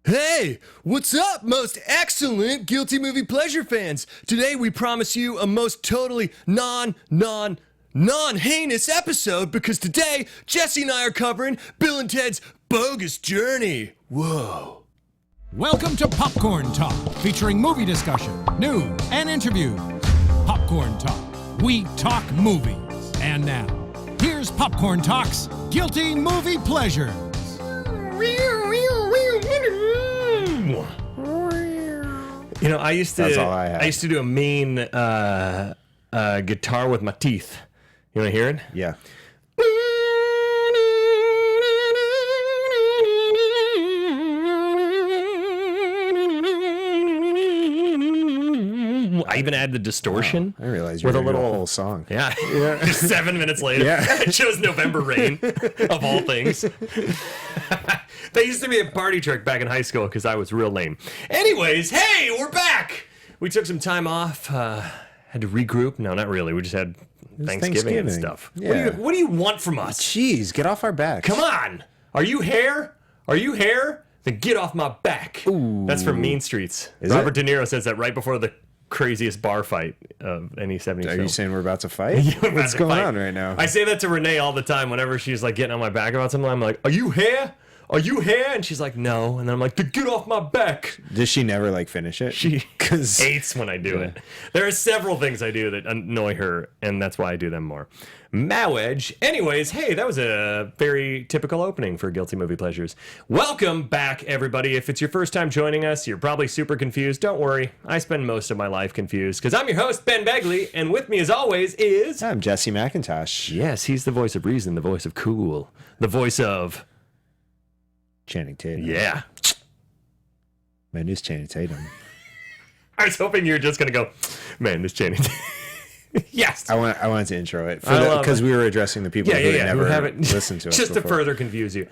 Hey, what's up, most excellent Guilty Movie Pleasure fans? Today we promise you a most totally non-heinous episode because today Jesse and I are covering Bill and Ted's Bogus Journey. Whoa. Welcome to Popcorn Talk, featuring movie discussion, news, and interviews. Popcorn Talk. We talk movies. And now, here's Popcorn Talk's Guilty Movie Pleasures. You know, I used to do a mean guitar with my teeth. You want to hear it? Yeah. I even added the distortion. I realized you were doing a whole song. Yeah. 7 minutes later, I chose November Rain, of all things. That used to be a party trick back in high school because I was real lame. Anyways, hey, we're back. We took some time off, had to regroup. No, not really. We just had Thanksgiving and stuff. Yeah. What do you want from us? Jeez, get off our backs. Come on. Are you hair? Are you hair? Then get off my back. Ooh. That's from Mean Streets. Is Robert it? De Niro says that right before the craziest bar fight of any 70s film. Are you saying we're about to fight? What's going on right now? I say that to Renee all the time whenever she's like getting on my back about something. I'm like, are you hair? Are you hair? And she's like, no. And then I'm like, get off my back. Does she never like finish it? She hates when I do it. There are several things I do that annoy her, and that's why I do them more. Mowedge. Anyways, hey, that was a very typical opening for Guilty Movie Pleasures. Welcome back, everybody. If it's your first time joining us, you're probably super confused. Don't worry. I spend most of my life confused because I'm your host, Ben Begley, and with me as always is... I'm Jesse McIntosh. Yes, he's the voice of reason, the voice of cool, the voice of... Channing Tatum. Yeah. Man, this Channing Tatum. I was hoping you were just going to go, man, this Channing Tatum. Yes. I wanted to intro it because we were addressing the people who never haven't listened to us just before. to further confuse you.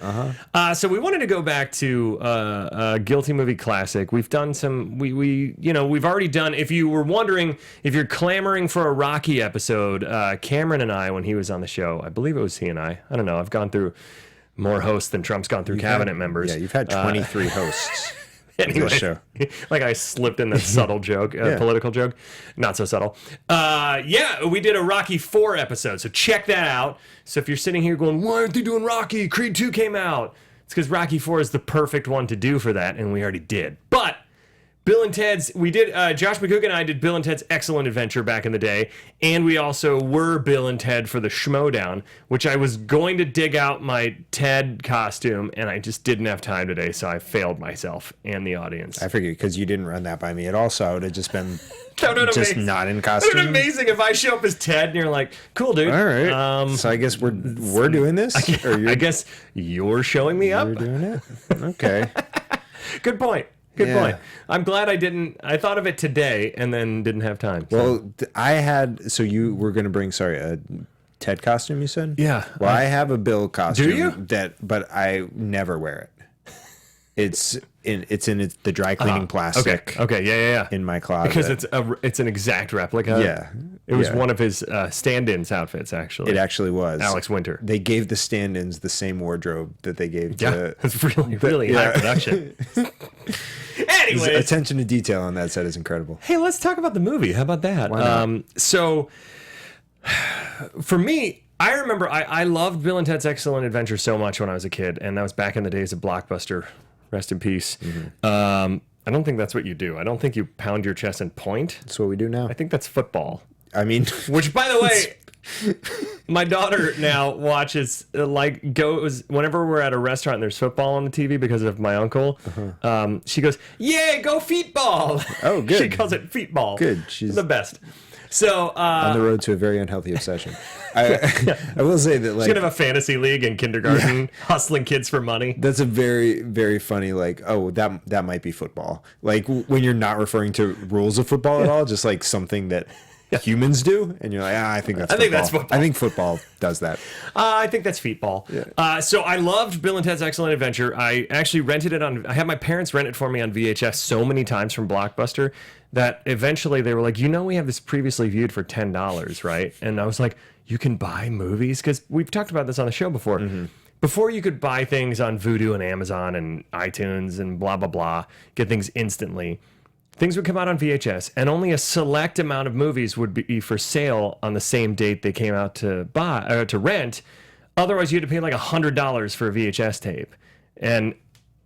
So we wanted to go back to a Guilty Movie Classic. We've done some, we've already done, if you were wondering, if you're clamoring for a Rocky episode, Cameron and I, when he was on the show, I believe it was he and I don't know, I've gone through more hosts than Trump's gone through cabinet members. Yeah, you've had 23 hosts. Anyway, show. Like I slipped in that subtle joke, political joke. Not so subtle. We did a Rocky 4 episode, so check that out. So if you're sitting here going, why aren't they doing Rocky? Creed 2 came out. It's because Rocky 4 is the perfect one to do for that, and we already did. But Bill and Ted's, we did, Josh McCook and I did Bill and Ted's Excellent Adventure back in the day, and we also were Bill and Ted for the Schmodown, which I was going to dig out my Ted costume, and I just didn't have time today, so I failed myself and the audience. I figured because you didn't run that by me at all, so I would have just been just not in It costume. would be amazing if I show up as Ted, and you're like, cool, dude. All right. So I guess we're doing this? I guess you're showing me up. You're doing it? Okay. Good point. Good point. I'm glad I thought of it today and then didn't have time. So. Well, so you were going to bring, a Ted costume, you said? Yeah. Well, I have a Bill costume. Do you? But I never wear it. It's in the dry cleaning plastic. Okay. Yeah. In my closet. Because it's an exact replica. Yeah. It was one of his stand-ins outfits, actually. It actually was. Alex Winter. They gave the stand-ins the same wardrobe that they gave to... It's really high production. Anyways. Attention to detail on that set is incredible. Hey, let's talk about the movie. How about that? Why not? So, for me, I remember I loved Bill and Ted's Excellent Adventure so much when I was a kid, and that was back in the days of Blockbuster. Rest in peace. Mm-hmm. I don't think that's what you do. I don't think you pound your chest and point. That's what we do now. I think that's football. I mean... Which, by the way... My daughter now watches, goes, whenever we're at a restaurant and there's football on the TV because of my uncle, she goes, yeah, go feetball. Oh, good. She calls it feetball. Good. She's the best. So on the road to a very unhealthy obsession. I will say that, she's going to have a fantasy league in kindergarten, hustling kids for money. That's a very, very funny, that might be football. Like, when you're not referring to rules of football at all, just like something that humans do, and you're like, I think that's football. I think football does that. I think that's feetball. Yeah. So I loved Bill and Ted's Excellent Adventure. I actually rented it I had my parents rent it for me on VHS so many times from Blockbuster that eventually they were like, we have this previously viewed for $10, right? And I was like, you can buy movies? Because we've talked about this on the show before. Mm-hmm. before you could buy things on Vudu and Amazon and iTunes and blah, blah, blah, get things instantly, things would come out on VHS, and only a select amount of movies would be for sale on the same date they came out to buy or to rent. Otherwise, you had to pay like $100 for a VHS tape. And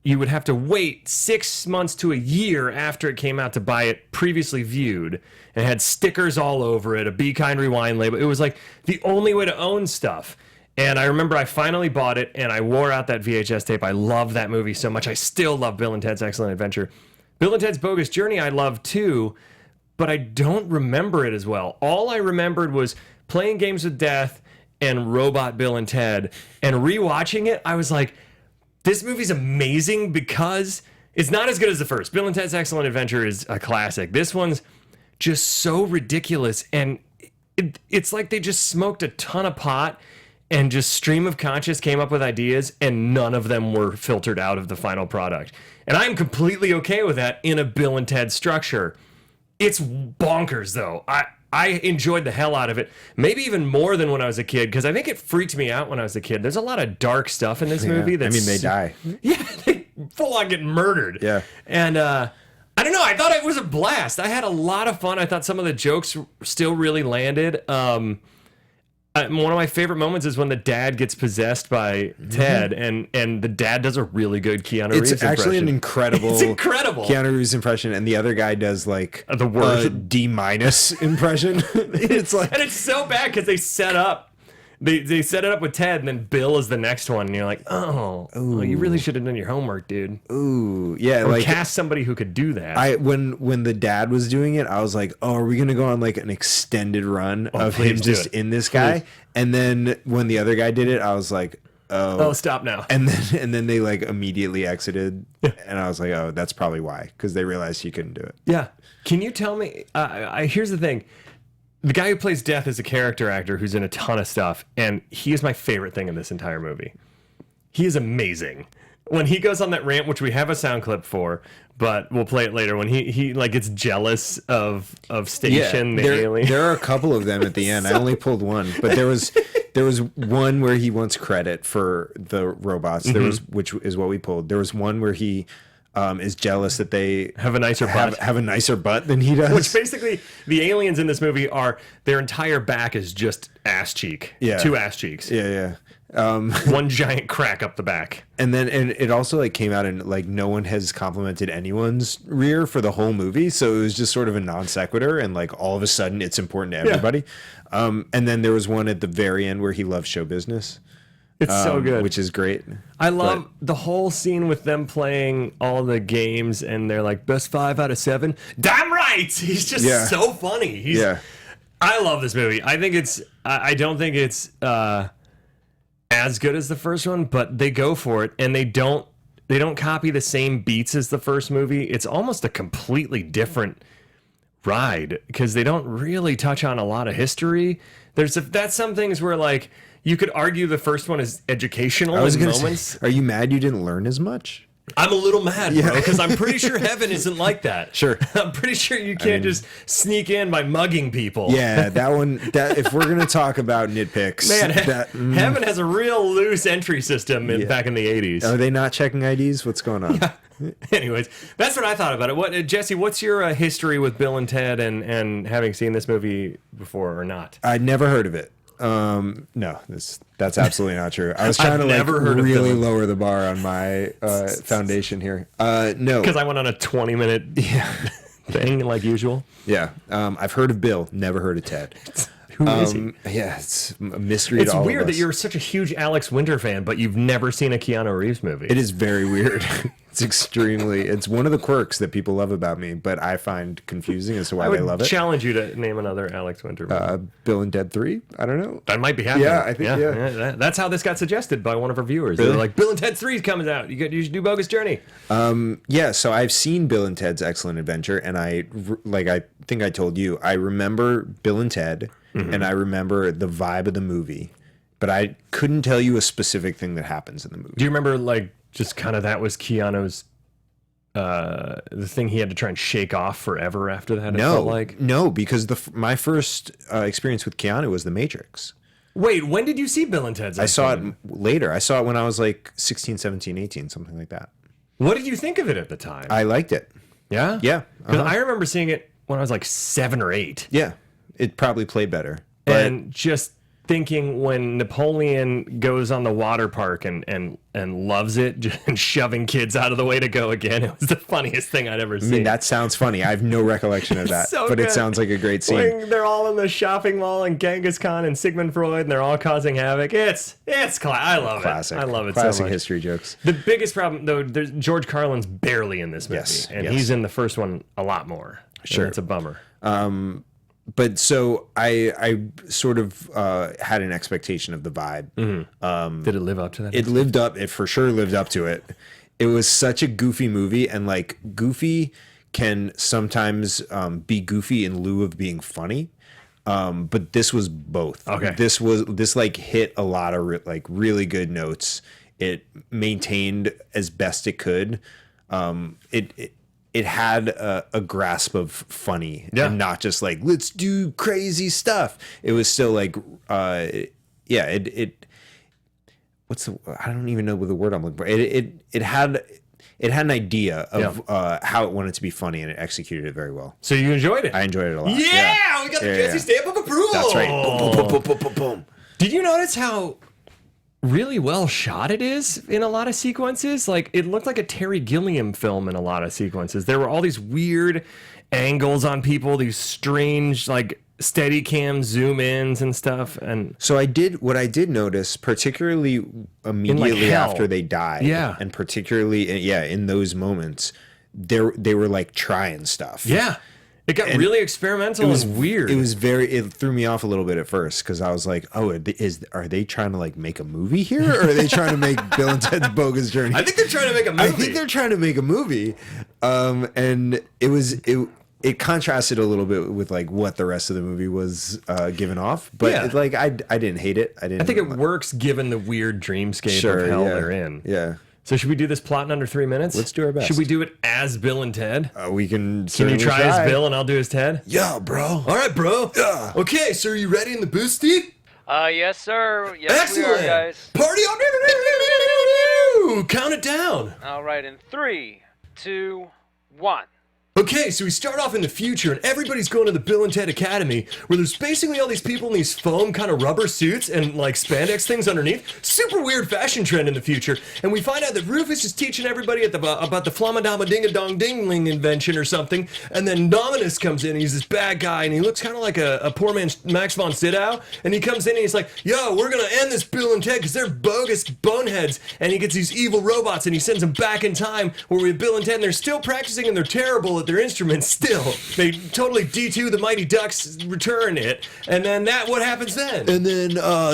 you would have to wait 6 months to a year after it came out to buy it previously viewed, and it had stickers all over it, a Be Kind Rewind label. It was like the only way to own stuff. And I remember I finally bought it, and I wore out that VHS tape. I love that movie so much. I still love Bill and Ted's Excellent Adventure. Bill and Ted's Bogus Journey I love too, but I don't remember it as well. All I remembered was playing games with death and Robot Bill and Ted. And rewatching it, I was like, this movie's amazing because it's not as good as the first. Bill and Ted's Excellent Adventure is a classic. This one's just so ridiculous, and it's like they just smoked a ton of pot and just stream of conscious came up with ideas, and none of them were filtered out of the final product. And I'm completely okay with that in a Bill and Ted structure. It's bonkers, though. I enjoyed the hell out of it, maybe even more than when I was a kid, because I think it freaked me out when I was a kid. There's a lot of dark stuff in this movie. They die. Yeah, they full on get murdered. Yeah. And I don't know. I thought it was a blast. I had a lot of fun. I thought some of the jokes still really landed. One of my favorite moments is when the dad gets possessed by Ted, and the dad does a really good Keanu Reeves impression. It's actually an incredible, it's incredible Keanu Reeves impression, and the other guy does like the worst D- impression. It's like, and it's so bad because they set it up with Ted, and then Bill is the next one, and you're like, oh, you really should have done your homework, dude. Ooh, yeah, or like cast somebody who could do that. When the dad was doing it, I was like, oh, are we gonna go on like an extended run of him just in this guy? Please. And then when the other guy did it, I was like, oh, stop now. And then they like immediately exited, and I was like, oh, that's probably why, because they realized he couldn't do it. Yeah. Can you tell me? Here's the thing. The guy who plays Death is a character actor who's in a ton of stuff, and he is my favorite thing in this entire movie. He is amazing. When he goes on that rant, which we have a sound clip for, but we'll play it later, when he like gets jealous of Station, the alien. There are a couple of them at the end. I only pulled one, but there was one where he wants credit for the robots. There was, which is what we pulled. There was one where he is jealous that they have a nicer butt than he does. Which basically, the aliens in this movie are, their entire back is just ass cheek. Yeah. 2 ass cheeks. Yeah. One giant crack up the back. And it also like came out and like no one has complimented anyone's rear for the whole movie, so it was just sort of a non sequitur, and like all of a sudden it's important to everybody. Yeah. And then there was one at the very end where he loves show business. It's so good, which is great. I love the whole scene with them playing all the games, and they're like, best 5 out of 7. Damn right. He's just so funny. I love this movie. I think it's. I don't think it's as good as the first one, but they go for it, and they don't copy the same beats as the first movie. It's almost a completely different ride because they don't really touch on a lot of history. That's some things where like you could argue the first one is educational in moments. Say, are you mad you didn't learn as much? I'm a little mad, bro, because I'm pretty sure heaven isn't like that. Sure. I'm pretty sure you can't just sneak in by mugging people. Yeah, that one, if we're going to talk about nitpicks. Man, heaven has a real loose entry system back in the 80s. Are they not checking IDs? What's going on? Yeah. Anyways, that's what I thought about it. Jesse, what's your history with Bill and Ted and having seen this movie before or not? I'd never heard of it. No, that's absolutely not true. I was trying to really lower the bar on my foundation here. No, because I went on a 20-minute thing like usual. Yeah, I've heard of Bill, never heard of Ted. Who is he? Yeah, it's a mystery to all of us. It's weird that you're such a huge Alex Winter fan, but you've never seen a Keanu Reeves movie. It is very weird. It's one of the quirks that people love about me, but I find confusing as to why they love it. I would challenge you to name another Alex Winter movie. Bill and Ted 3? I don't know. That might be happening. Yeah, I think, yeah. That's how this got suggested by one of our viewers. Really? They were like, Bill and Ted 3 is coming out. You should do Bogus Journey. Yeah, so I've seen Bill and Ted's Excellent Adventure, and I think I told you, I remember Bill and Ted, and I remember the vibe of the movie, but I couldn't tell you a specific thing that happens in the movie. Do you remember, like, just kind of that was Keanu's, the thing he had to try and shake off forever after that? No, because my first experience with Keanu was The Matrix. Wait, when did you see Bill and Ted's? I saw it later. I saw it when I was like 16, 17, 18, something like that. What did you think of it at the time? I liked it. Yeah? Yeah. Because I remember seeing it when I was like 7 or 8. Yeah. It probably played better. And just thinking when Napoleon goes on the water park and loves it and shoving kids out of the way to go again, it was the funniest thing I'd ever seen. I mean, that sounds funny. I have no recollection of that, so but good. It sounds like a great scene. When they're all in the shopping mall and Genghis Khan and Sigmund Freud and they're all causing havoc. I love Classic. it. I love it Classic so much. history jokes. The biggest problem, though, George Carlin's barely in this movie. Yes, And yes. he's in the first one a lot more. Sure. And it's a bummer. But so I sort of had an expectation of the vibe. Did it live up to that? It lived up. It for sure lived up to it. It was such a goofy movie, and like goofy can sometimes be goofy in lieu of being funny. But this was both. Okay. This like hit a lot of like really good notes. It maintained as best it could. It had a grasp of funny and not just like, let's do crazy stuff. It was still like, I don't even know what the word I'm looking for. It had an idea of how it wanted to be funny, and it executed it very well. So you enjoyed it? I enjoyed it a lot. Yeah, we got the Jesse stamp of approval. That's right. Boom, boom, boom, boom, boom, boom, boom. Did you notice how really well shot it is in a lot of sequences? Like, it looked like a Terry Gilliam film in a lot of sequences. There were all these weird angles on people, these strange, like, steady cam zoom ins and stuff. And so what I did notice, particularly immediately after they died, and particularly in those moments, they were like trying stuff. It got really experimental and weird. It threw me off a little bit at first because I was like, oh, are they trying to like make a movie here, or are they trying to make Bill and Ted's Bogus Journey? I think they're trying to make a movie. And it contrasted a little bit with like what the rest of the movie was giving off, but I didn't hate it. I think it works given the weird dreamscape of hell they're in. Yeah. So should we do this plot in under 3 minutes? Let's do our best. Should we do it as Bill and Ted? We can. Can you try as Bill and I'll do as Ted? Yeah, bro. All right, bro. Yeah. Okay, so are you ready in the booth, Steve? Yes, sir. Yes, Excellent. we are, guys. Party on! Count it down. All right, in 3, 2, 1. Okay, so we start off in the future, and everybody's going to the Bill and Ted Academy, where there's basically all these people in these foam kind of rubber suits and like spandex things underneath. Super weird fashion trend in the future. And we find out that Rufus is teaching everybody about the Flamadama-Ding-a-Dong-Dingling invention or something. And then Nomolos comes in, he's this bad guy, and he looks kind of like a poor man's Max von Sydow. And he comes in and he's like, yo, we're going to end this Bill and Ted because they're bogus boneheads. And he gets these evil robots, and he sends them back in time where we have Bill and Ted, and they're still practicing, and they're terrible at their instruments still. They totally D2 the Mighty Ducks return it. And then what happens then? And then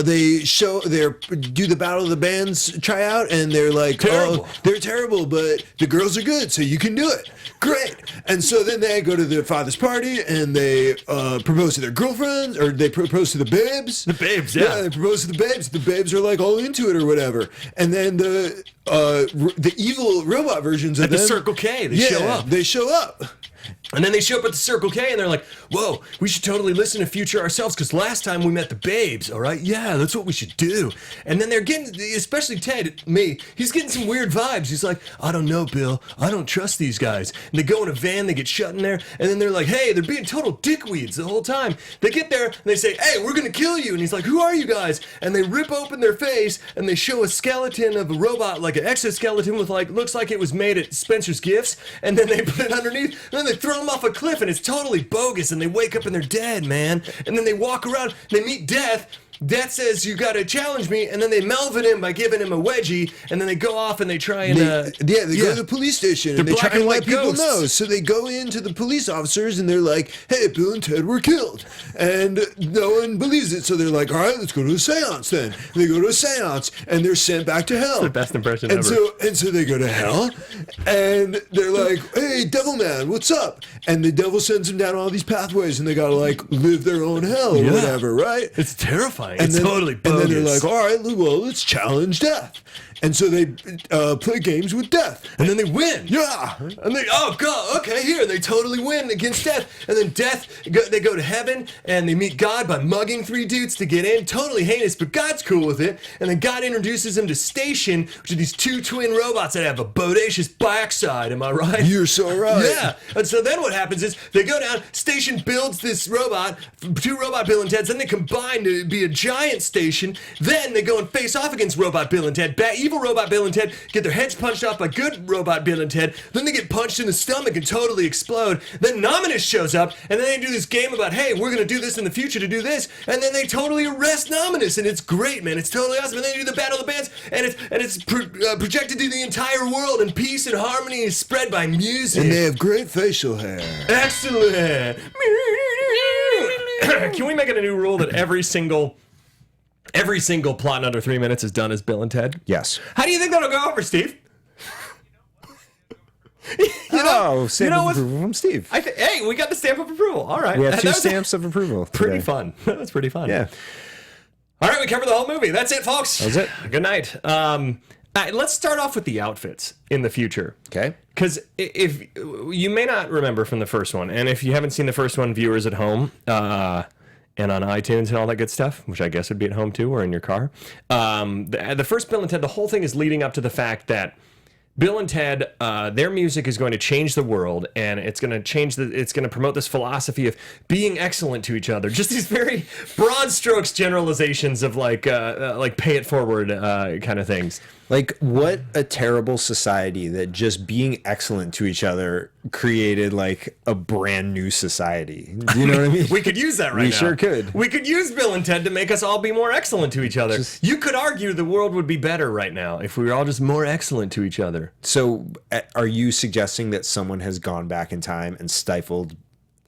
they do the Battle of the Bands tryout, and they're like, terrible. Oh, they're terrible, but the girls are good, so you can do it. Great. And so then they go to their father's party, and they propose to their girlfriends, or they propose to the babes. The babes, yeah. They propose to the babes. The babes are like all into it or whatever. And then the evil robot versions of At the Circle K, they show up. They show up. And then they show up at the Circle K and they're like, whoa, we should totally listen to Future ourselves because last time we met the babes, all right? Yeah, that's what we should do. And then they're getting, especially Ted, he's getting some weird vibes. He's like, I don't know, Bill. I don't trust these guys. And they go in a van, they get shut in there, and then they're like, hey, they're being total dickweeds the whole time. They get there and they say, hey, we're going to kill you. And he's like, who are you guys? And they rip open their face and they show a skeleton of a robot, like an exoskeleton with like, looks like it was made at Spencer's Gifts. And then they put it underneath, and then they throw him off a cliff, and it's totally bogus, and they wake up and they're dead, man. And then they walk around, and they meet Death. Death says, you gotta challenge me, and then they Melvin him by giving him a wedgie, and then they go off and they try and they go to the police station, and they try and let people ghosts. know. So they go into the police officers, and they're like, hey, Bill and Ted were killed. And no one believes it, so they're like, all right, let's go to a seance then. And they go to a seance, and they're sent back to hell. That's the best impression and ever. So they go to hell, and they're like, hey, devil man, what's up? And the devil sends them down all these pathways, and they gotta like live their own hell or whatever, right? It's terrifying. And it's then, totally bogus. And then they're like, all right, well, let's challenge Death. And so they play games with death. And then they win. Yeah. And they, oh, God, okay, here. They totally win against death. And then they go to heaven, and they meet God by mugging 3 dudes to get in. Totally heinous, but God's cool with it. And then God introduces them to Station, which are these 2 twin robots that have a bodacious backside. Am I right? You're so right. Yeah. And so then what happens is they go down, Station builds this robot, 2 robot Bill and Teds, then they combine to be a giant Station. Then they go and face off against Robot Bill and Ted. Evil Robot Bill and Ted get their heads punched off by good Robot Bill and Ted. Then they get punched in the stomach and totally explode. Then Nomolos shows up, and then they do this game about, hey, we're going to do this in the future to do this. And then they totally arrest Nomolos, and it's great, man. It's totally awesome. And then they do the Battle of the Bands, and it's projected to the entire world, and peace and harmony is spread by music. And they have great facial hair. Excellent. Can we make it a new rule that every single plot in under 3 minutes is done as Bill and Ted? Yes. How do you think that'll go over, Steve? Stamp of approval from Steve. Hey, we got the stamp of approval. All right. We have 2 stamps of approval. Pretty fun. That's pretty fun. Yeah. All right, we covered the whole movie. That's it, folks. That's it. Good night. Let's start off with the outfits in the future. Okay. Because if you may not remember from the first one, and if you haven't seen the first one, viewers at home, and on iTunes and all that good stuff, which I guess would be at home too, or in your car. The first Bill and Ted, the whole thing is leading up to the fact that Bill and Ted, their music is going to change the world, and it's going to promote this philosophy of being excellent to each other. Just these very broad strokes generalizations of like pay it forward kind of things. Like, what a terrible society that just being excellent to each other created like a brand new society. Do you know what I mean? We could use that right now. We sure could. We could use Bill and Ted to make us all be more excellent to each other. You could argue the world would be better right now if we were all just more excellent to each other. So, are you suggesting that someone has gone back in time and stifled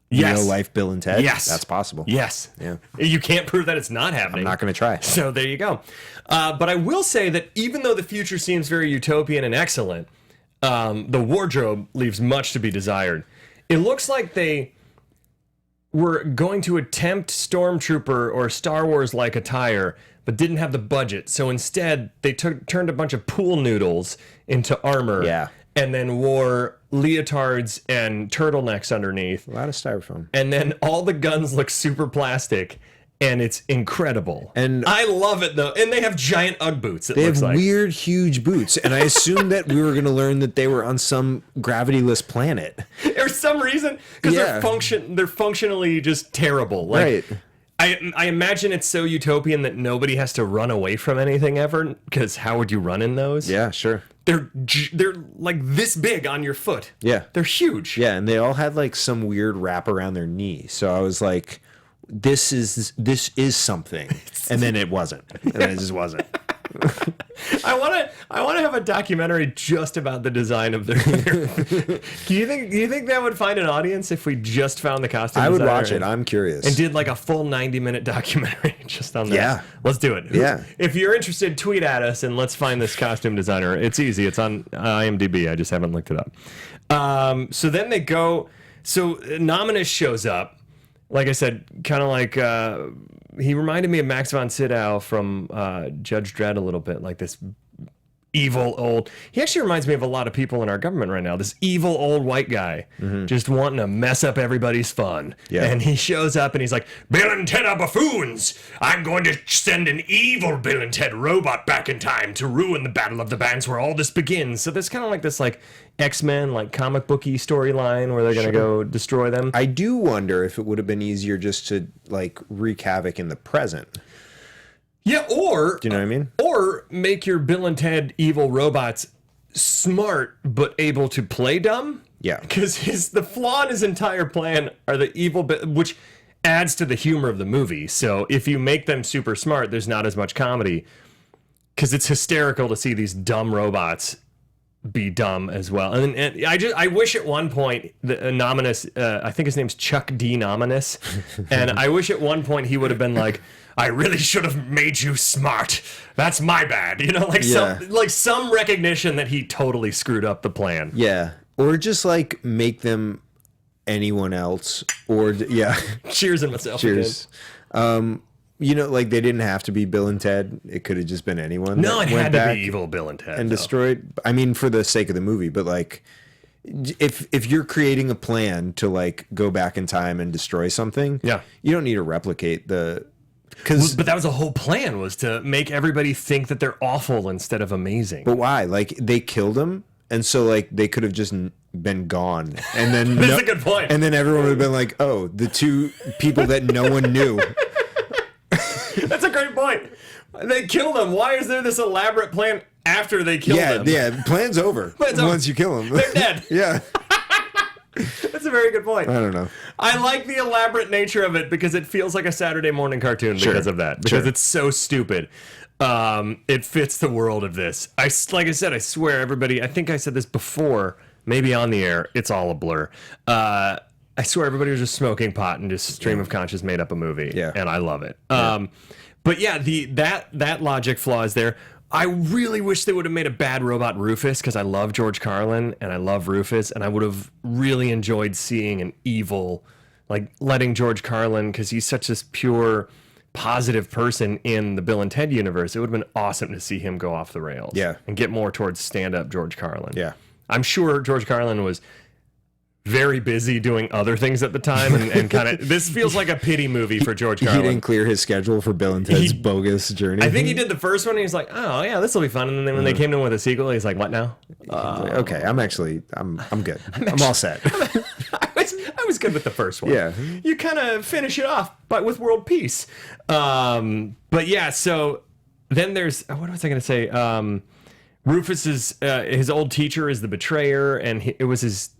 Yes. real life Bill and Ted? Yes. That's possible. Yes. Yeah. You can't prove that it's not happening. I'm not going to try. So there you go. But I will say that even though the future seems very utopian and excellent, the wardrobe leaves much to be desired. It looks like they were going to attempt Stormtrooper or Star Wars-like attire, but didn't have the budget. So instead, they turned a bunch of pool noodles into armor. Yeah. And then wore leotards and turtlenecks underneath. A lot of styrofoam. And then all the guns look super plastic, and it's incredible. And I love it, though. And they have giant Ugg boots, They have weird, huge boots. And I assumed that we were going to learn that they were on some gravityless planet. There's some reason, because they're functionally just terrible. Like, right. I imagine it's so utopian that nobody has to run away from anything ever, because how would you run in those? Yeah, sure. They're like this big on your foot. Yeah. They're huge. Yeah, and they all had like some weird wrap around their knee. So I was like, this is something. And then it wasn't. And then it just wasn't. I want to have a documentary just about the design of their Do you think that would find an audience if we just found the costume I would designer watch it. I'm curious. And did like a full 90-minute documentary just on that. Yeah. Let's do it. Yeah. If you're interested, tweet at us and let's find this costume designer. It's easy. It's on IMDb. I just haven't looked it up. So then they go. So Nomolos shows up. Like I said, kind of like he reminded me of Max von Sydow from Judge Dredd a little bit, like this evil old. He actually reminds me of a lot of people in our government right now. This evil old white guy, just wanting to mess up everybody's fun. Yeah. And he shows up and he's like, "Bill and Ted are buffoons. I'm going to send an evil Bill and Ted robot back in time to ruin the Battle of the Bands where all this begins." So there's kind of like this like X-Men like comic booky storyline where they're going to go destroy them. I do wonder if it would have been easier just to like wreak havoc in the present. Yeah, or do you know what I mean? Or make your Bill and Ted evil robots smart but able to play dumb. Yeah, because the flaw in his entire plan are the evil bit, which adds to the humor of the movie. So if you make them super smart, there's not as much comedy because it's hysterical to see these dumb robots be dumb as well. And I wish at one point the Nomolos, I think his name's Chuck D. Nomolos, and I wish at one point he would have been like, "I really should have made you smart. That's my bad." You know, like some recognition that he totally screwed up the plan. Yeah, or just like make them anyone else, or yeah. Cheers and myself. Cheers. like they didn't have to be Bill and Ted. It could have just been anyone. No, that it went had to back be evil Bill and Ted and destroyed. I mean, for the sake of the movie, but like, if you're creating a plan to like go back in time and destroy something, you don't need to replicate the. But that was the whole plan, was to make everybody think that they're awful instead of amazing. But why? Like, they killed him, and so like they could have just been gone, and then That's a good point. And then everyone would have been like, "Oh, the two people that no one knew." That's a great point. They killed him. Why is there this elaborate plan after they killed them? Yeah, plan's over. Once you kill them, they're dead. Yeah. That's a very good point. I don't know. I like the elaborate nature of it because it feels like a Saturday morning cartoon because of that. Because it's so stupid. It fits the world of this. Like I said, I swear everybody, I think I said this before, maybe on the air, it's all a blur. I swear everybody was just smoking pot and just stream of conscious made up a movie. Yeah. And I love it. But yeah, that logic flaw is there. I really wish they would have made a bad robot Rufus, because I love George Carlin and I love Rufus, and I would have really enjoyed seeing an evil, like letting George Carlin, because he's such this pure, positive person in the Bill and Ted universe. It would have been awesome to see him go off the rails. Yeah. And get more towards stand-up George Carlin. Yeah. I'm sure George Carlin was very busy doing other things at the time, and kind of, this feels like a pity movie for George Carlin. He didn't clear his schedule for Bill and Ted's Bogus Journey. I think he did the first one, and he's like, oh yeah, this will be fun. And then when they came to him with a sequel, he's like, what now? Okay, I'm good. I'm all set. I was good with the first one. Yeah. You kind of finish it off, but with world peace. But yeah, so then there's, what was I going to say? Rufus's, his old teacher is the betrayer, and it was his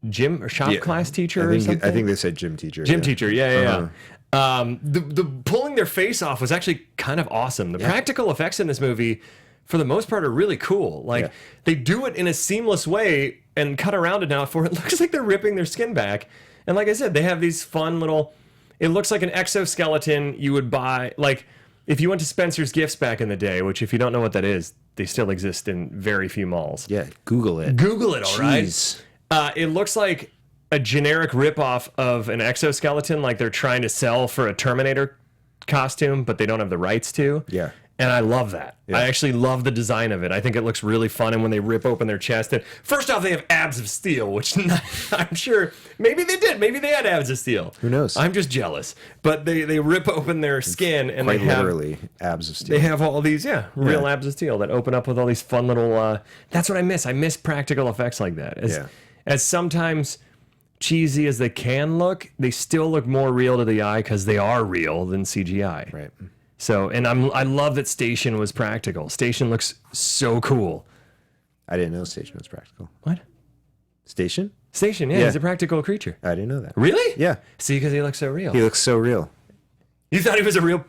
gym or shop class teacher or something? I think they said gym teacher. Gym teacher, yeah. The pulling their face off was actually kind of awesome. The practical effects in this movie, for the most part, are really cool. Like, they do it in a seamless way and cut around it now for it looks like they're ripping their skin back. And like I said, they have these fun little, it looks like an exoskeleton you would buy, like, if you went to Spencer's Gifts back in the day, which if you don't know what that is, they still exist in very few malls. Yeah, Google it. Google it, all right? It looks like a generic ripoff of an exoskeleton, like they're trying to sell for a Terminator costume, but they don't have the rights to. Yeah. And I love that. Yeah. I actually love the design of it. I think it looks really fun. And when they rip open their chest, and first off, they have abs of steel, which I'm sure maybe they did. Maybe they had abs of steel. Who knows? I'm just jealous. But they rip open their skin, and quite they have literally abs of steel. They have all these, real abs of steel that open up with all these fun little. That's what I miss. I miss practical effects like that. As sometimes cheesy as they can look, they still look more real to the eye because they are real than CGI. Right. So, and I love that Station was practical. Station looks so cool. I didn't know Station was practical. What? Station? Station, yeah, he's a practical creature. I didn't know that. Really? Yeah. See, because he looks so real. He looks so real. You thought he was a real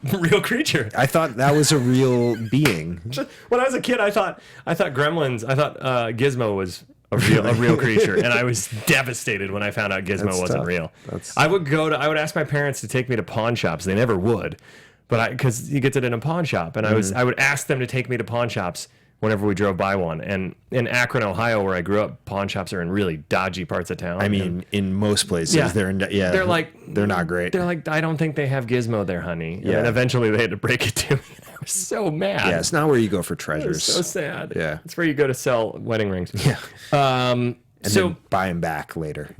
creature. I thought that was a real being. When I was a kid, I thought Gizmo was a real creature, and I was devastated when I found out Gizmo wasn't real. I would ask my parents to take me to pawn shops. They never would, but because he gets it in a pawn shop, and I would ask them to take me to pawn shops whenever we drove by one. And in Akron, Ohio, where I grew up, pawn shops are in really dodgy parts of town. I mean, in most places, they're not great. They're like, I don't think they have Gizmo there, honey. And then eventually they had to break it to me. I was so mad. Yeah, it's not where you go for treasures. So sad. Yeah, it's where you go to sell wedding rings. Yeah. And then buy them back later.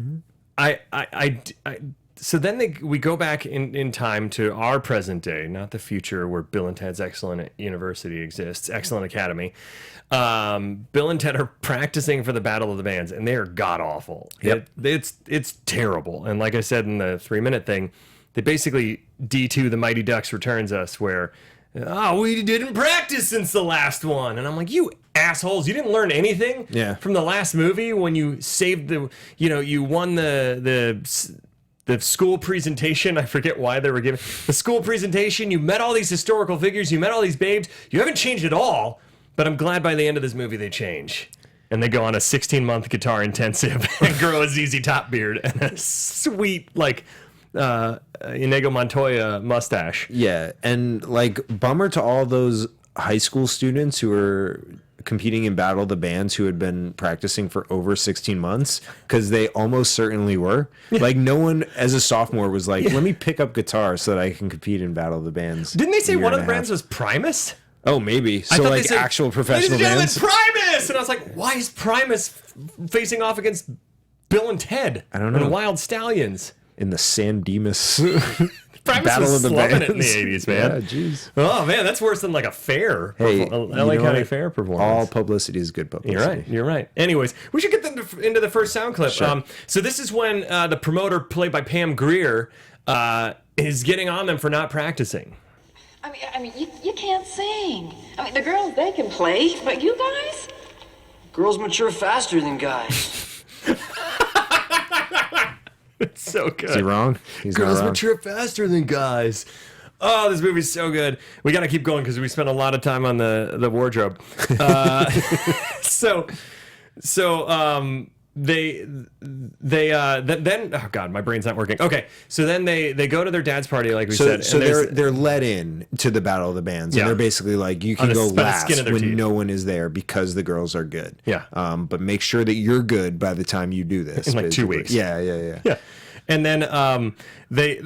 So then we go back in time to our present day, not the future where Bill and Ted's Excellent University exists, Excellent Academy. Bill and Ted are practicing for the Battle of the Bands, and they are god-awful. Yep. It's terrible. And like I said in the 3-minute thing, they basically D2 The Mighty Ducks returns us where, we didn't practice since the last one. And I'm like, you assholes, you didn't learn anything from the last movie when you saved you won the school presentation. I forget why they were giving the school presentation. You met all these historical figures. You met all these babes. You haven't changed at all, but I'm glad by the end of this movie they change. And they go on a 16-month guitar intensive and grow a ZZ Top beard and a sweet, Inigo Montoya mustache. Yeah, and bummer to all those high school students who are competing in Battle of the Bands who had been practicing for over 16 months because they almost certainly were. Like no one as a sophomore was like, let me pick up guitar so that I can compete in Battle of the Bands. Didn't they say one of the bands was Primus? Oh, maybe. So like said, actual professional bands? Primus! And I was like, why is Primus facing off against Bill and Ted? I don't know. And Wild Stallions. In the San Dimas Primus Battle was of the slumming Bands. it in the 80s, man. Yeah, jeez. Oh, man, that's worse than like a fair. Hey, LA County Fair performance. All publicity is good publicity. You're right. Anyways, we should get into the first sound clip. Sure. So this is when the promoter, played by Pam Grier, is getting on them for not practicing. I mean, you can't sing. I mean, the girls, they can play, but you guys? Girls mature faster than guys. It's so good. Is he wrong? He's Girls not wrong. mature faster than guys. Oh, this movie's so good. We got to keep going because we spent a lot of time on the wardrobe. Then oh god, my brain's not working. Okay, so then they go to their dad's party, like we said. So and they're let in to the Battle of the Bands, Yeah. and they're basically like, you can On the- go by the last skin of their when teeth. no one is there because the girls are good. Yeah. But make sure that you're good by the time you do this. In like 2 basically. weeks. Yeah. Yeah. And then they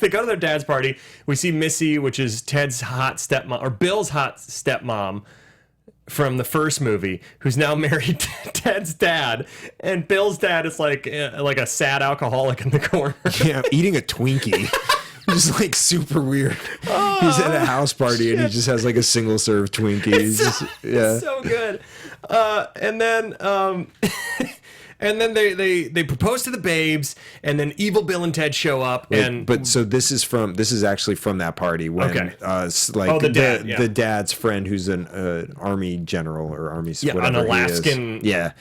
they go to their dad's party. We see Missy, which is Ted's hot stepmom, or Bill's hot stepmom from the first movie, who's now married to Ted's dad. And Bill's dad is like a sad alcoholic in the corner. Yeah, eating a Twinkie. Just like super weird. He's at a house party and he just has like a single serve Twinkie. He's It's so good. And then they propose to the babes, and then Evil Bill and Ted show up. But so this is actually from that party when the dad, the dad's friend who's an army general or army whatever an Alaskan he is.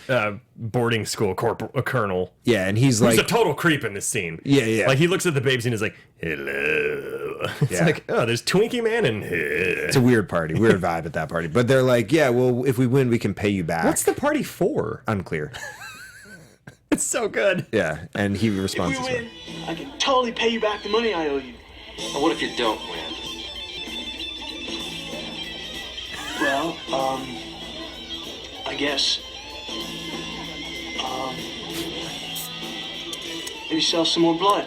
boarding school colonel. Yeah, and he's Who's like a total creep in this scene. Yeah. Like he looks at the babes and is like, hello. It's like, oh, there's Twinkie Man and it's a weird vibe at that party. But they're like, yeah, well, if we win, we can pay you back. what's the party for? Unclear. It's so good. Yeah, and he responds If this we way. win, I can totally pay you back the money I owe you. But what if you don't win? Well, I guess, maybe sell some more blood.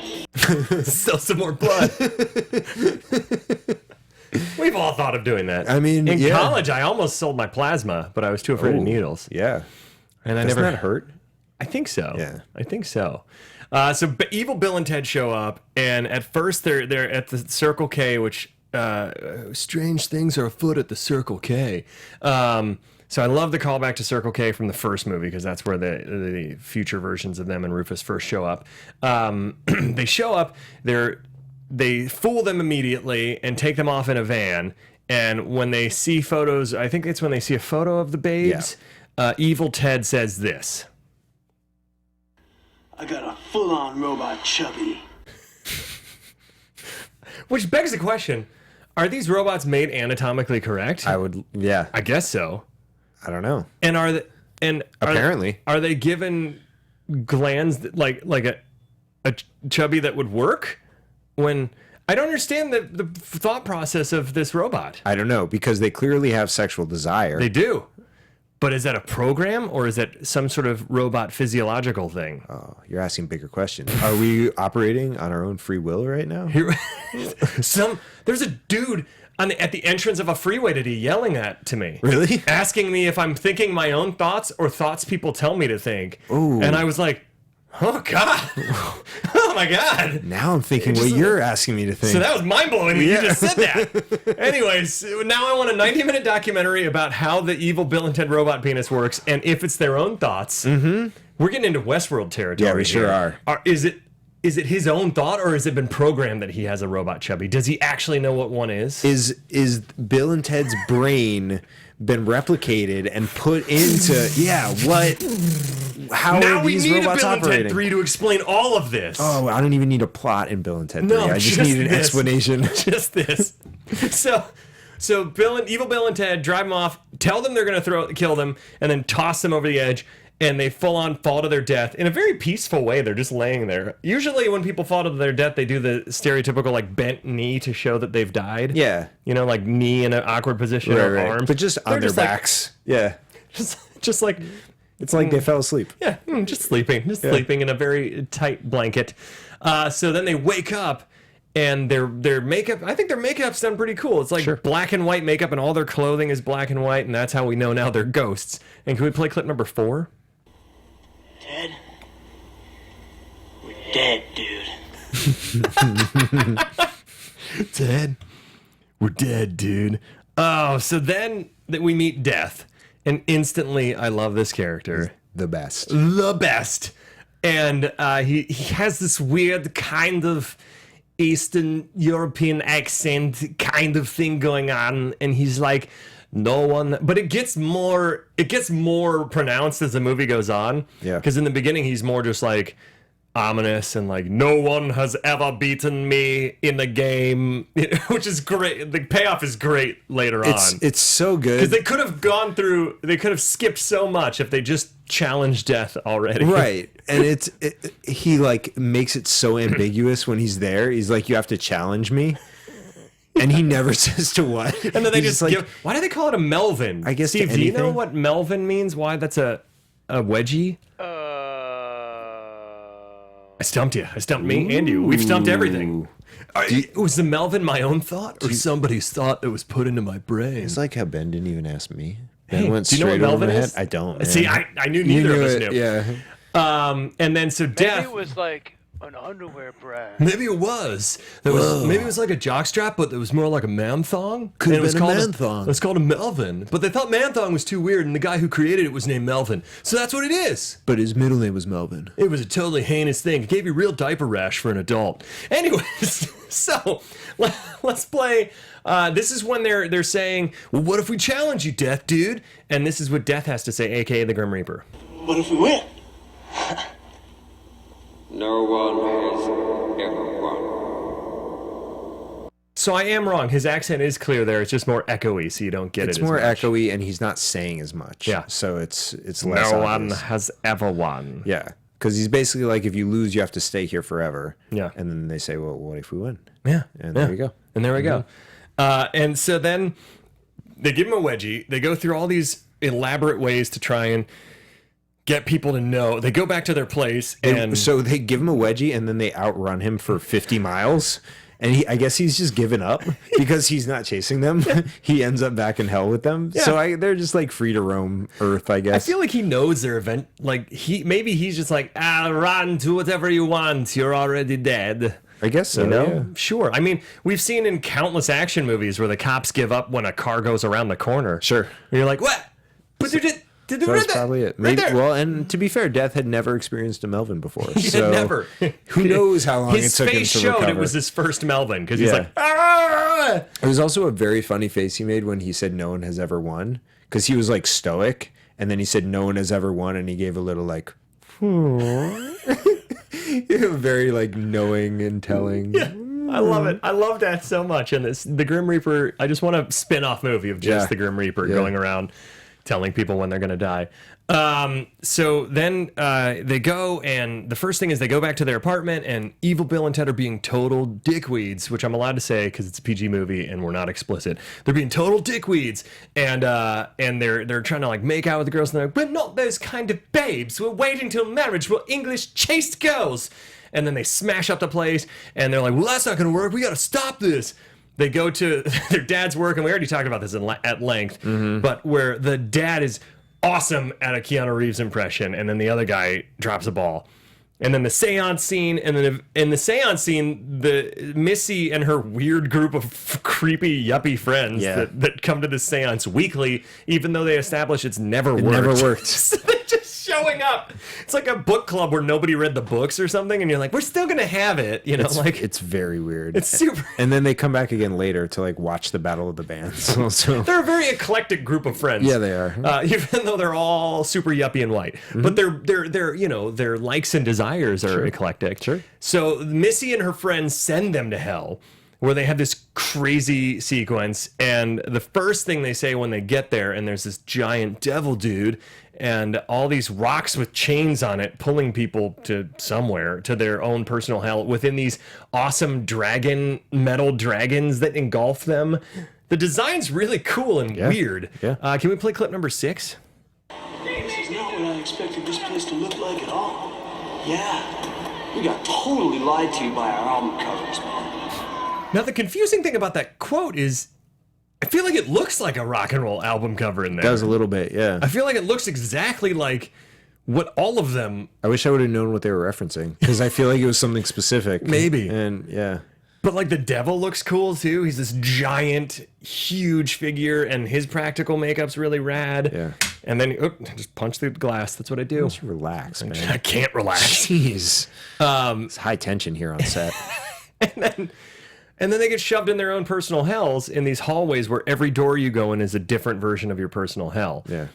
Sell some more blood. We've all thought of doing that. I mean, in yeah. college, I almost sold my plasma, but I was too afraid of needles. Yeah. And I Doesn't never that hurt? I think so. Yeah. I think so. Evil Bill and Ted show up, and at first they're at the Circle K, which strange things are afoot at the Circle K. So I love the callback to Circle K from the first movie because that's where the future versions of them and Rufus first show up. They show up, they fool them immediately and take them off in a van. And when they see photos, I think it's when they see a photo of the babes, Evil Ted says this. I got a full-on robot chubby. Which begs the question, are these robots made anatomically correct? I guess so. I don't know. And Apparently. are they given glands like a chubby that would work? When I don't understand the thought process of this robot. I don't know, because they clearly have sexual desire. They do. But is that a program or is that some sort of robot physiological thing? Oh, you're asking bigger questions. Are we operating on our own free will right now? There's a dude at the entrance of a freeway today yelling to me. Really? Asking me if I'm thinking my own thoughts or thoughts people tell me to think. Ooh. And I was like, oh God. Oh my God. Now I'm thinking what you're asking me to think. So that was mind-blowing that you just said that. Anyways, now I want a 90-minute documentary about how the Evil Bill and Ted robot penis works and if it's their own thoughts. Mm-hmm. We're getting into Westworld territory. Yeah, we sure are. Is it his own thought or has it been programmed that he has a robot chubby? Does he actually know what one is? Is Bill and Ted's brain been replicated and put into what? How now are we these need a robots Bill and operating? Ted 3 to explain all of this. Oh, I don't even need a plot in Bill and Ted 3. I just need an explanation. Just this. So Evil Bill and Ted drive them off, tell them they're going to kill them, and then toss them over the edge. and they full on fall to their death in a very peaceful way. They're just laying there. Usually when people fall to their death, they do the stereotypical like bent knee to show that they've died. Yeah. You know, like knee in an awkward position or arms. But just on their backs. Yeah. Just like... It's like they fell asleep. Yeah, just sleeping. Sleeping in a very tight blanket. So then they wake up, and their makeup, I think their makeup's done pretty cool. It's like black and white makeup, and all their clothing is black and white, and that's how we know now they're ghosts. And can we play clip number 4? Dead? We're dead, dude. Dead? We're dead, dude. Oh, so then we meet Death, and instantly I love this character. The best. The best. And he has this weird kind of Eastern European accent kind of thing going on, and he's like, no one, but it gets more pronounced as the movie goes on. Yeah. Because in the beginning he's more just like ominous and like, no one has ever beaten me in a game, which is great. The payoff is great later on. It's so good. Because they could have skipped so much if they just challenged Death already. Right. And he like makes it so ambiguous when he's there. He's like, you have to challenge me. And he never says to what. And then they just like, why do they call it a Melvin? I guess Steve, do you know what Melvin means? Why that's a wedgie? I stumped you. I stumped me and you. We've stumped everything. Was the Melvin my own thought or somebody's thought that was put into my brain? It's like how Ben didn't even ask me. Hey, Ben went do you know what straight over Melvin my head. is? I don't. Man. See, I knew neither of us knew. Yeah. And then so Death. Maybe it was like an underwear brand. Maybe it was. Maybe it was like a jockstrap, but it was more like a man thong. Could have been been a man thong. It was called a Melvin, but they thought man thong was too weird, and the guy who created it was named Melvin. So that's what it is. But his middle name was Melvin. It was a totally heinous thing. It gave you real diaper rash for an adult. Anyways, so let's play. This is when they're saying, well, what if we challenge you, Death, dude? And this is what Death has to say, a.k.a. the Grim Reaper. What if we win? No one has ever won. So I am wrong. His accent is clear there. It's just more echoey, so you don't get it as much. It's more echoey, and he's not saying as much. Yeah. So it's less No obvious. one has ever won. Yeah. Because he's basically like, if you lose, you have to stay here forever. Yeah. And then they say, well, what if we win? Yeah. And there we go. And there we go. And so then they give him a wedgie. They go through all these elaborate ways to try and get people to know. They go back to their place, and So they give him a wedgie, and then they outrun him for 50 miles. And I guess he's just given up because he's not chasing them. He ends up back in hell with them. Yeah. So they're just like free to roam Earth, I guess. I feel like he knows their event. Like maybe he's just like, run, do whatever you want. You're already dead. I guess so. You know? Yeah. Sure. I mean, we've seen in countless action movies where the cops give up when a car goes around the corner. Sure. And you're like, what? But they did. So that's probably it. Right there. Well, and to be fair, Death had never experienced a Melvin before. He so had never. Who knows how long His it took him face to showed recover. it was his first Melvin because he's Yeah. like, ah! It was also a very funny face he made when he said no one has ever won, because he was like stoic, and then he said no one has ever won, and he gave a little like, very like knowing and telling. Yeah. I love it. I love that so much. And the Grim Reaper, I just want a spin-off movie of just the Grim Reaper going around telling people when they're going to die. So then they go, and the first thing is they go back to their apartment, and Evil Bill and Ted are being total dickweeds, which I'm allowed to say because it's a PG movie and we're not explicit. They're being total dickweeds, and they're trying to like make out with the girls, and they're like, we're not those kind of babes. We're waiting till marriage. We're English chaste girls. And then they smash up the place, and they're like, well, that's not going to work. We got to stop this. They go to their dad's work, and we already talked about this at length, but where the dad is awesome at a Keanu Reeves impression, and then the other guy drops a ball. And then the seance scene, and then in the seance scene, the Missy and her weird group of creepy, yuppie friends that come to the seance weekly, even though they establish it's never worked. Never worked. So they're just showing up. It's like a book club where nobody read the books or something, and you're like, we're still gonna have it, you know? It's very weird. It's super. And then they come back again later to like watch the Battle of the Bands. So They're a very eclectic group of friends. Yeah, they are. Even though they're all super yuppie and white, but they're you know, their likes and desires are eclectic. Sure. So Missy and her friends send them to hell, where they have this crazy sequence, and the first thing they say when they get there, and there's this giant devil dude, and all these rocks with chains on it pulling people to somewhere, to their own personal hell within these awesome metal dragons that engulf them. The design's really cool and weird. Yeah. Can we play clip number 6? This is not what I expected this place to look like at all. Yeah, we got totally lied to by our album covers, man. Now, the confusing thing about that quote is I feel like it looks like a rock and roll album cover in there. It does a little bit, yeah. I feel like it looks exactly like what all of them... I wish I would have known what they were referencing, because I feel like it was something specific. Maybe. And, yeah. But, like, the devil looks cool, too. He's this giant, huge figure, and his practical makeup's really rad. Yeah. And then, just punch the glass. That's what I do. Just relax, man. I can't relax. Jeez. It's high tension here on set. And then they get shoved in their own personal hells in these hallways where every door you go in is a different version of your personal hell. Yeah.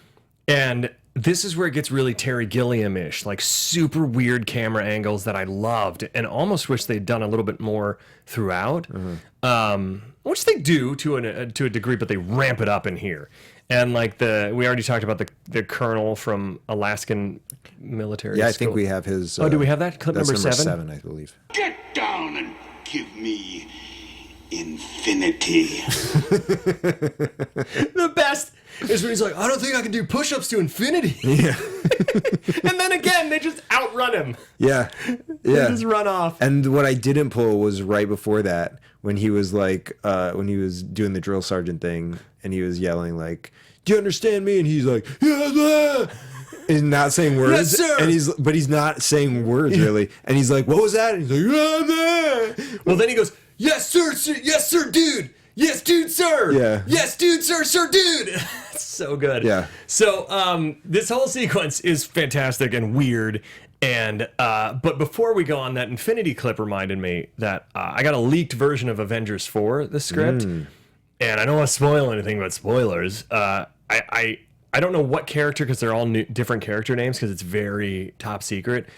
And this is where it gets really Terry Gilliam-ish, like super weird camera angles that I loved and almost wish they'd done a little bit more throughout, which they do to a degree, but they ramp it up in here. And like we already talked about the colonel from Alaskan military Yeah, I school. think we have his... do we have that? Clip that's number 7? 7, I believe. Get down and give me infinity. The best is when he's like, I don't think I can do push-ups to infinity. Yeah. And then again, they just outrun him. Yeah. They Yeah. just run off. And what I didn't pull was right before that, when he was like, when he was doing the drill sergeant thing, and he was yelling like, "Do you understand me?" And he's like, "Yeah." He's not saying words. Yes, sir. And he's not saying words really. And he's like, "What was that?" And he's like, "Yeah." Well, then he goes, "Yes, sir, yes, sir, dude. Yes, dude, sir. Yeah. Yes, dude, sir, dude." It's so good. Yeah. So this whole sequence is fantastic and weird. And but before we go on, that Infinity clip reminded me that I got a leaked version of Avengers 4, the script. And I don't want to spoil anything about spoilers. I don't know what character, because they're all different character names, because it's very top secret.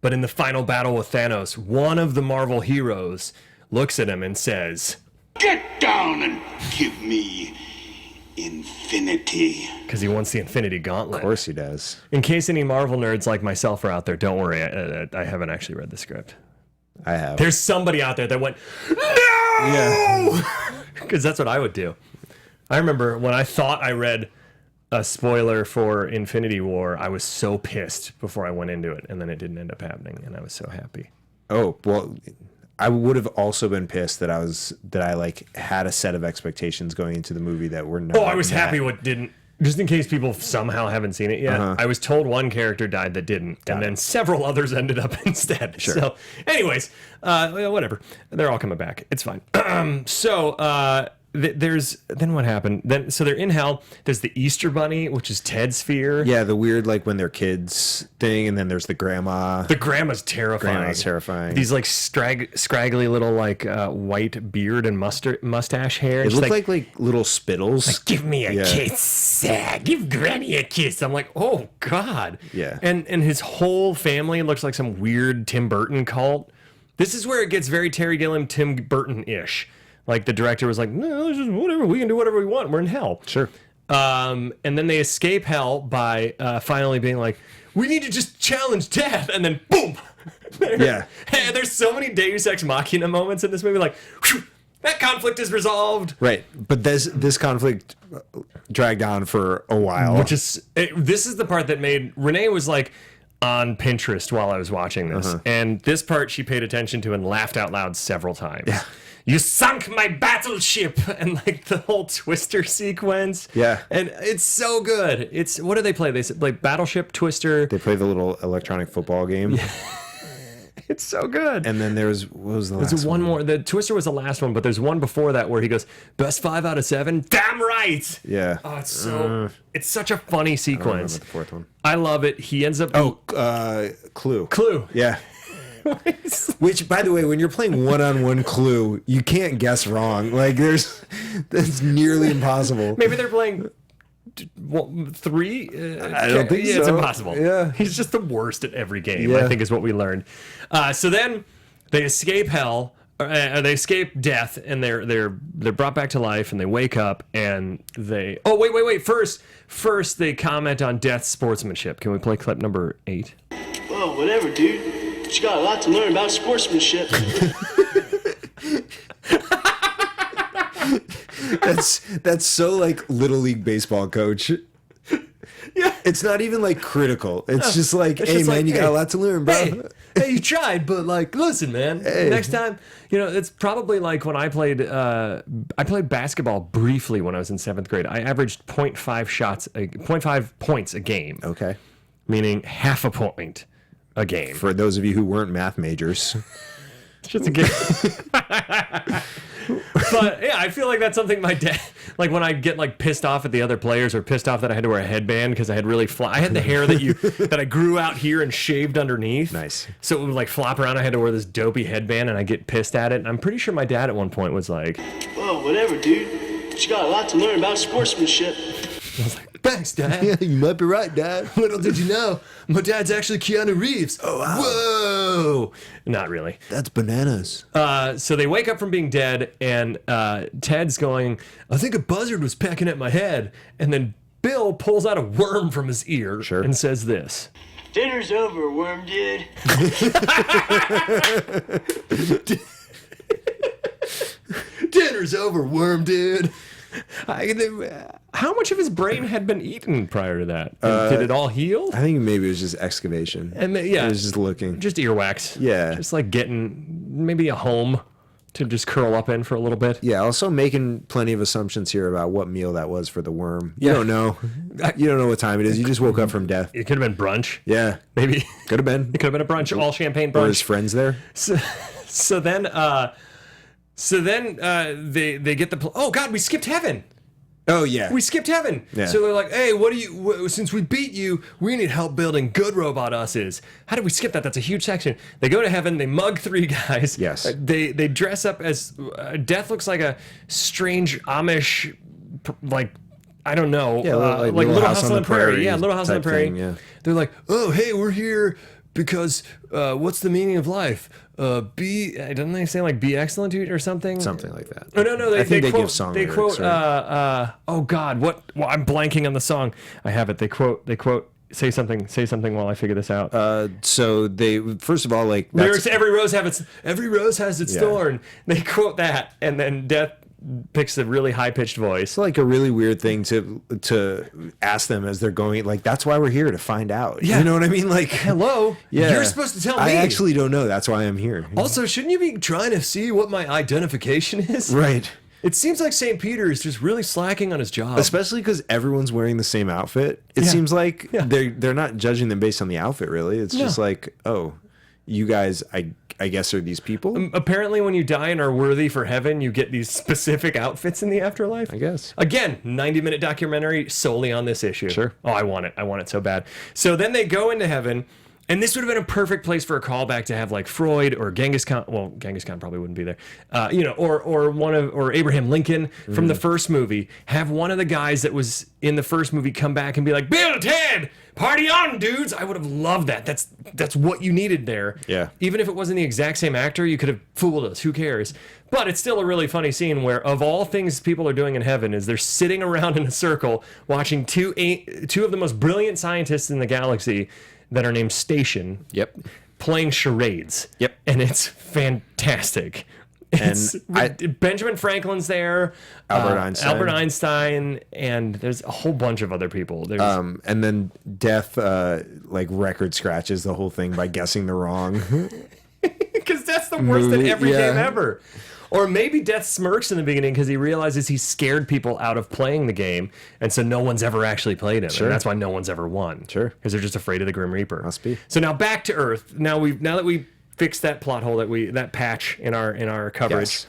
But in the final battle with Thanos, one of the Marvel heroes looks at him and says, Get down and give me infinity. because he wants the Infinity Gauntlet. Of course he does. In case any Marvel nerds like myself are out there, don't worry, I haven't actually read the script. I have. There's somebody out there that went, no! Yeah. Because that's what I would do. I remember when I thought I read a spoiler for Infinity War, I was so pissed before I went into it, and then it didn't end up happening, and I was so happy. Oh, well, I would have also been pissed that I like had a set of expectations going into the movie that were not. Oh, I was happy what didn't. Just in case people somehow haven't seen it yet, I was told one character died that didn't, and then several others ended up instead. Sure. So, anyways, whatever. They're all coming back. It's fine. Then what happened? So they're in hell. There's the Easter Bunny, which is Ted's fear. Yeah, the weird like when they're kids thing, and then there's the grandma. The grandma's terrifying. Grandma's terrifying. These like scraggly little like white beard and mustache hair. It She's looked like little spittles. give me a kiss. Give Granny a kiss. I'm like, oh God. Yeah. And his whole family looks like some weird Tim Burton cult. This is where it gets very Terry Gilliam, Tim Burton-ish. Like the director was like, no, it's just whatever. We can do whatever we want. We're in hell. Sure. And then they escape hell by finally being like, we need to just challenge death. And then boom. Yeah. Hey, there's so many Deus Ex Machina moments in this movie. Like, whew, that conflict is resolved. Right. But this conflict dragged on for a while. This is the part that made Renee was like on Pinterest while I was watching this. And this part she paid attention to and laughed out loud several times. Yeah. You sunk my battleship, and like the whole Twister sequence. Yeah. And it's so good. What do they play? They play Battleship, Twister. They play the little electronic football game. Yeah. It's so good. And then what was the last There's one one? more. The Twister was the last one, but there's one before that where he goes, best 5 out of 7. Damn right. Yeah. Oh, it's such a funny sequence. I don't remember the fourth one. I love it. He ends up. Clue. Clue. Yeah. Which, by the way, when you're playing one-on-one Clue, you can't guess wrong. Like, that's nearly impossible. Maybe they're playing 3. I don't think so. It's impossible. Yeah. He's just the worst at every game, Yeah. I think is what we learned. So then they escape hell, They escape death, and they're brought back to life, and they wake up, and they. Oh wait! First they comment on Death's sportsmanship. Can we play clip number 8? Well, whatever, dude. But you got a lot to learn about sportsmanship. That's so like Little League baseball coach. Yeah. It's not even like critical. It's just like, hey man, you got a lot to learn, bro. Hey, you tried, but like, listen, man. Next time, it's probably like when I played basketball briefly when I was in 7th grade. I averaged 0.5 points a game. Okay. Meaning half a point a game. For those of you who weren't math majors. It's just a game. But yeah, I feel like that's something my dad, like when I get like pissed off at the other players or pissed off that I had to wear a headband because I had I had the hair that I grew out here and shaved underneath. Nice. So it would like flop around. I had to wear this dopey headband and I get pissed at it. And I'm pretty sure my dad at one point was like, well, whatever, dude. But you got a lot to learn about sportsmanship. I was like, thanks, Dad. Yeah, you might be right, Dad. Little did you know, my dad's actually Keanu Reeves. Oh, wow. Whoa. Not really. That's bananas. So they wake up from being dead, and Ted's going, I think a buzzard was pecking at my head. And then Bill pulls out a worm from his ear and says this. Dinner's over, worm dude. Dinner's over, worm dude. How much of his brain had been eaten prior to that? Did it all heal? I think maybe it was just excavation. And it was just looking. Just earwax. Yeah. Just like getting maybe a home to just curl up in for a little bit. Yeah, also making plenty of assumptions here about what meal that was for the worm. You don't know. You don't know what time it is. You just woke up from death. It could have been brunch. Yeah. Maybe. Could have been. It could have been a brunch, all champagne brunch. Were his friends there? So then they get the... Oh, God, we skipped heaven. Oh, yeah. We skipped heaven. Yeah. So they're like, hey, since we beat you, we need help building good robot us's. How did we skip that? That's a huge section. They go to heaven. They mug 3 guys. Yes. They dress up as... Death looks like a strange Amish, like... I don't know. Yeah, like Little House on the Prairie. Yeah, Little House on the Prairie. Thing, yeah. They're like, oh, hey, we're here because what's the meaning of life? Didn't they say like be excellent or something? Something like that. Oh, no. I think they quote, give song They lyrics, quote, right? oh God, what? Well, I'm blanking on the song. I have it. They quote, say something while I figure this out. So they, first of all, like... Lyrics, every rose has its thorn. They quote that, and then Death picks a really high-pitched voice. It's like a really weird thing to ask them as they're going, like, that's why we're here, to find out. Yeah. You know what I mean? Like, hello? Yeah. You're supposed to tell me. I actually don't know. That's why I'm here. Also, shouldn't you be trying to see what my identification is? Right. It seems like St. Peter is just really slacking on his job. Especially because everyone's wearing the same outfit. It seems like they're not judging them based on the outfit, really. It's just like, oh, you guys, I guess, are these people? Apparently, when you die and are worthy for heaven, you get these specific outfits in the afterlife. I guess. Again, 90-minute documentary solely on this issue. Sure. Oh, I want it so bad. So then they go into heaven, and this would have been a perfect place for a callback to have like Freud or Genghis Khan. Well, Genghis Khan probably wouldn't be there. Or Abraham Lincoln from the first movie. Have one of the guys that was in the first movie come back and be like, Bill, Ted, party on, dudes. I would have loved that. That's what you needed there. Yeah. Even if it wasn't the exact same actor, you could have fooled us. Who cares? But it's still a really funny scene where, of all things people are doing in heaven, is they're sitting around in a circle watching two of the most brilliant scientists in the galaxy that are named Station. Yep. Playing charades. Yep. And it's fantastic. Benjamin Franklin's there, Albert Einstein, and there's a whole bunch of other people. There's, and then Death, like record scratches the whole thing by guessing the wrong. Because that's the worst in every game ever. Or maybe Death smirks in the beginning because he realizes he scared people out of playing the game, and so no one's ever actually played him. Sure. And that's why no one's ever won. Sure. Because they're just afraid of the Grim Reaper. Must be. So now back to Earth. Now that we fixed that plot hole, that patch in our coverage,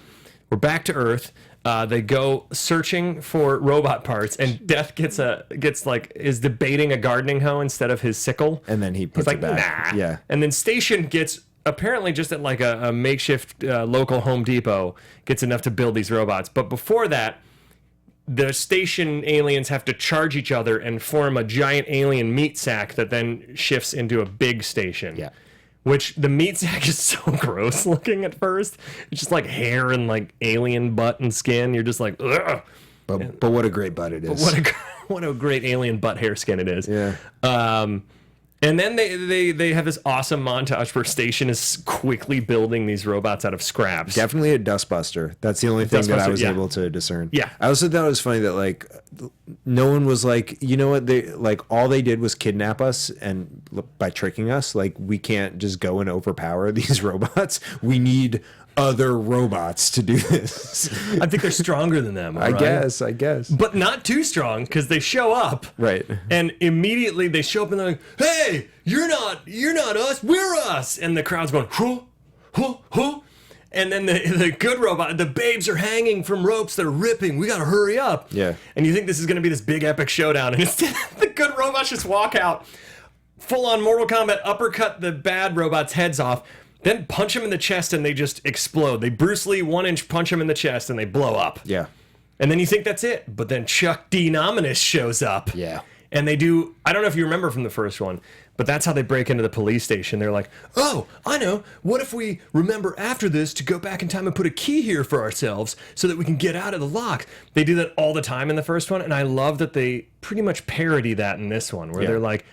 we're back to Earth. They go searching for robot parts, and Death is debating a gardening hoe instead of his sickle. And then he puts it back. Nah. Yeah. And then Station gets, apparently just at like a makeshift local Home Depot, gets enough to build these robots. But before that, the Station aliens have to charge each other and form a giant alien meat sack that then shifts into a big station. Yeah. which the meat sack is so gross looking at first. It's just like hair and like alien butt and skin. You're just like, ugh. But what a great butt it is. What a great alien butt hair skin it is. Yeah. And then they have this awesome montage where Station is quickly building these robots out of scraps. Definitely a dustbuster. That's the only thing that I was able to discern. Yeah. I also thought it was funny that like no one was like, you know what, they like all they did was kidnap us and by tricking us. Like we can't just go and overpower these robots. We need other robots to do this. I think they're stronger than them. I guess. But not too strong because they show up. Right. And immediately they show up and they're like, hey, you're not us, we're us. And the crowd's going, huh. And then the good robot, the babes are hanging from ropes that are ripping. We got to hurry up. Yeah. And you think this is going to be this big epic showdown. And instead, the good robots just walk out, full on Mortal Kombat, uppercut the bad robot's heads off. Then punch him in the chest and they just explode. They Bruce Lee 1-inch punch him in the chest and they blow up. Yeah. And then you think that's it. But then Chuck D. Nomolos shows up. Yeah. And they do, I don't know if you remember from the first one, but that's how they break into the police station. They're like, oh, I know. What if we remember after this to go back in time and put a key here for ourselves so that we can get out of the lock? They do that all the time in the first one. And I love that they pretty much parody that in this one where they're like,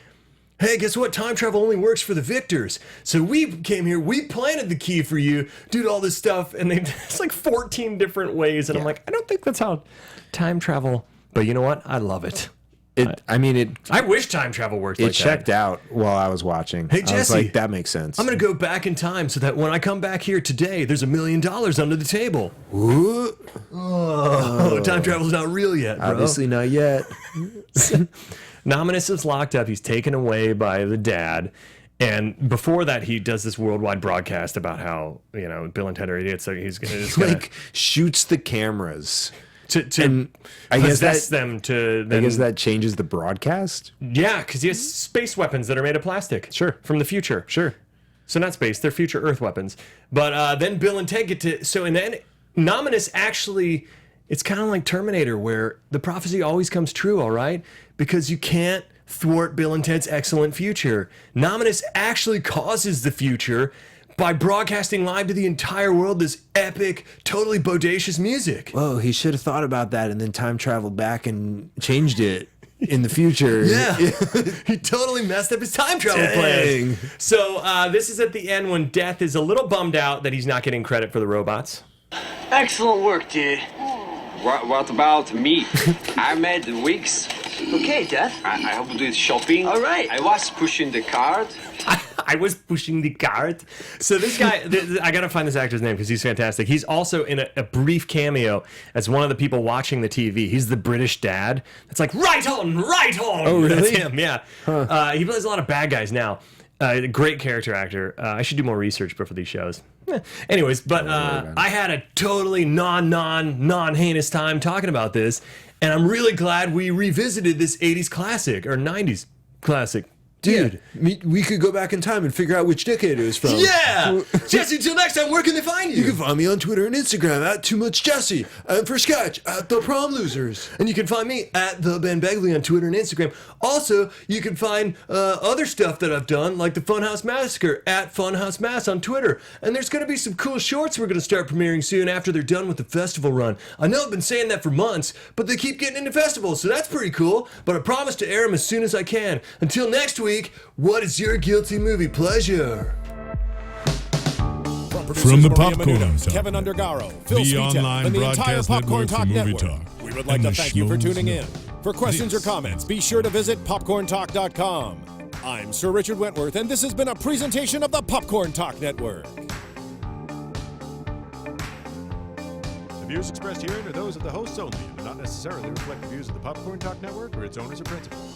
hey, guess what? Time travel only works for the victors. So we came here, we planted the key for you, did all this stuff, and it's like 14 different ways. And I'm like, I don't think that's how time travel, but you know what? I love it. I wish time travel worked like that. It checked out while I was watching. Hey, Jesse, I was like, that makes sense. I'm going to go back in time so that when I come back here today, there's $1 million under the table. Ooh. Oh, time travel's not real yet, bro. Obviously not yet. Nomolos is locked up. He's taken away by the dad. And before that, he does this worldwide broadcast about how, Bill and Ted are idiots. So he's going to like shoots the cameras. To possess them to... I guess that changes the broadcast? Yeah, because he has space weapons that are made of plastic. Sure. From the future. Sure. So not space, they're future Earth weapons. But then Bill and Ted get to... So, and then Nomolos actually... It's kind of like Terminator, where the prophecy always comes true, all right? Because you can't thwart Bill and Ted's excellent future. Nomolos actually causes the future by broadcasting live to the entire world this epic, totally bodacious music. Whoa, he should have thought about that and then time traveled back and changed it in the future. Yeah. He totally messed up his time travel plan. So this is at the end when Death is a little bummed out that he's not getting credit for the robots. Excellent work, dude. What about me? I made the wigs. Okay, Death. I helped with shopping. All right. I was pushing the cart. I was pushing the cart. So this guy, I gotta find this actor's name because he's fantastic. He's also in a brief cameo as one of the people watching the TV. He's the British dad. It's like, right on. Oh, really? That's him, yeah. Huh. He plays a lot of bad guys now. Great character actor. I should do more research for these shows. Anyways, but I had a totally non-heinous time talking about this, and I'm really glad we revisited this 80s classic, or 90s classic. Dude, we could go back in time and figure out which decade it was from. Yeah! Jesse, till next time, where can they find you? You can find me on Twitter and Instagram at TooMuchJesse, and for Sketch at The Prom Losers. And you can find me at The Ben Begley on Twitter and Instagram. Also, you can find other stuff that I've done, like the Funhouse Massacre at Funhouse Mass on Twitter. And there's going to be some cool shorts we're going to start premiering soon after they're done with the festival run. I know I've been saying that for months, but they keep getting into festivals, so that's pretty cool. But I promise to air them as soon as I can. Until next week, what is your guilty movie pleasure? From the Popcorn Talk, Kevin Undergaro, Phil the Spita, online and the entire broadcast Popcorn network Talk for movie Network. talk. We would like to thank you for tuning in. For questions or comments, be sure to visit popcorntalk.com. I'm Sir Richard Wentworth, and this has been a presentation of the Popcorn Talk Network. The views expressed herein are those of the hosts only and do not necessarily reflect the views of the Popcorn Talk Network or its owners or principals.